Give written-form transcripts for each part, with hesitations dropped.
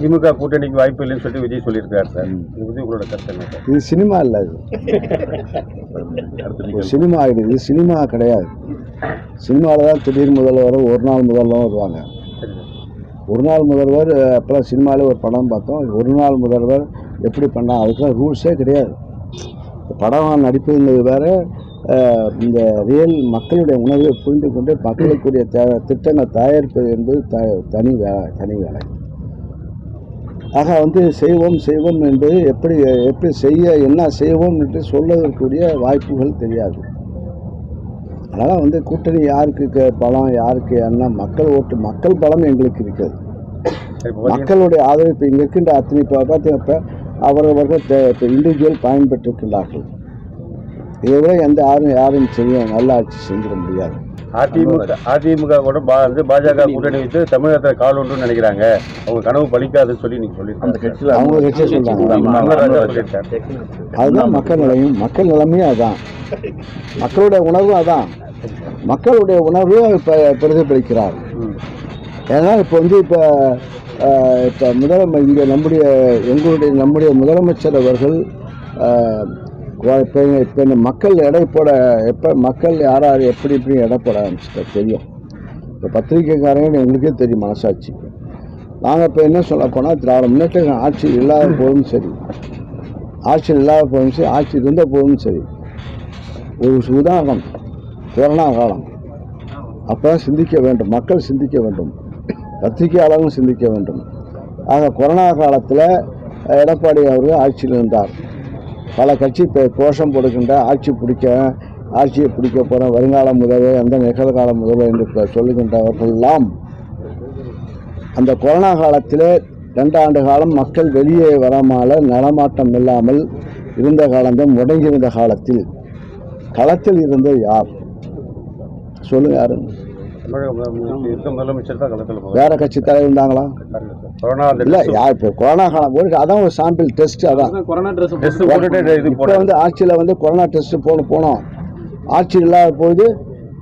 திமுக கூட்டணிக்கு வாய்ப்பு இல்லைன்னு சொல்லிட்டு விஜய் சொல்லியிருக்காரு சார். இதை பற்றி உங்களோட கருத்து என்ன சார்? இது சினிமா இல்லை, இது சினிமா ஆகிடுது. இது சினிமா கிடையாது. சினிமாவில் தான் திடீர் முதல்வர் ஒரு நாள் முதல்வர் வருவாங்க. ஒரு நாள் முதல்வர் அப்போலாம் சினிமாவில் ஒரு படம் பார்த்தோம். ஒரு நாள் முதல்வர் எப்படி பண்ணால் அதுக்கெல்லாம் ரூல்ஸே கிடையாது. படம் நடிப்புங்கிறது வேறு, இந்த ரியல் மக்களுடைய உணர்வை புரிந்து கொண்டு மக்களுக்குரிய திட்டங்களை தயாரிப்பது என்பது தனி வேலை. ஆக செய்வோம் என்பது எப்படி செய்ய என்ன செய்வோம் என்று சொல்வதற்குரிய வாய்ப்புகள் தெரியாது. அதனால் கூட்டணி யாருக்கு பலம் யாருக்கு என்ன மக்கள் ஓட்டு மக்கள் பலம் எங்களுக்கு இருக்கிறது. மக்களுடைய ஆதரவு இப்போ இங்கே இருக்கின்ற அத்தனை பார்த்தீங்க அவரவர்கள் இப்போ இண்டிவிஜுவல் பயன்பெற்றிருக்கின்றார்கள். இதை விட யாரும் செய்ய நல்ல ஆட்சி செஞ்சிட முடியாது. அதிமுக கூட பாஜக கூட்டணி வச்சு தமிழகத்தை கால் ஒன்றுன்னு நினைக்கிறாங்க. அவங்க கனவு பலிக்காதுன்னு சொல்லி நீங்க சொல்லியிருக்காங்க. அவங்க கட்சியை சொல்றாங்க. அதுதான் மக்கள் நிலைமையும் அதான், மக்களுடைய உணர்வும் அதான். மக்களுடைய உணர்வும் இப்போ பிரதிபலிக்கிறார். ஏன்னா இப்போ இங்கே நம்முடைய முதலமைச்சர் அவர்கள் இப்போ மக்கள் எடை போட மக்கள் யார் எப்படி எடை போட ஆரம்பிச்சுட்டா தெரியும். இப்போ பத்திரிகைக்காரங்க எங்களுக்கே தெரியும் மனசாட்சி. நாங்கள் இப்போ என்ன சொல்ல போனால் திராவிட முன்னேற்ற ஆட்சி இல்லாத போதும் சரி, ஆட்சி இருந்த போதும் சரி. ஒரு உதாரணம் கொரோனா காலம். அப்போ சிந்திக்க வேண்டும், மக்கள் சிந்திக்க வேண்டும், பத்திரிகையாளர்களும் சிந்திக்க வேண்டும். ஆக கொரோனா காலத்தில் எடப்பாடி அவர்கள் ஆட்சியில் இருந்தார். பல கட்சி கோஷம் போடுகின்ற ஆட்சியை பிடிக்க போகிற வருங்கால முதல்வர் அந்த நிகழ்கால முதல்வர் என்று சொல்லுகின்றவர்களெல்லாம் அந்த கொரோனா காலத்தில் 2 ஆண்டு காலம் மக்கள் வெளியே வராமல் நடமாட்டம் இல்லாமல் இருந்த காலம்தான். முடங்கியிருந்த காலத்தில் களத்தில் இருந்த யார் சொல்லுங்க? யாரு? வேற கட்சி தலைவர் இருந்தாங்களா? இல்ல. இப்போ கொரோனா காலம் அதான் ஒரு சாம்பிள் டெஸ்ட். அதான் இப்போ ஆட்சியில் கொரோனா டெஸ்ட் போனோம். ஆட்சி இல்லாத போது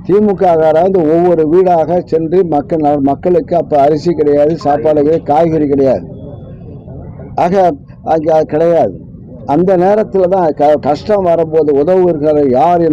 திமுக ஒவ்வொரு வீடாக சென்று மக்களுக்கு அப்போ அரிசி கிடையாது, சாப்பாடு கிடையாது, காய்கறி கிடையாது. ஆக அங்கே கிடையாது. அந்த நேரத்தில் தான் கஷ்டம் வரும்போது உதவுகிற யார்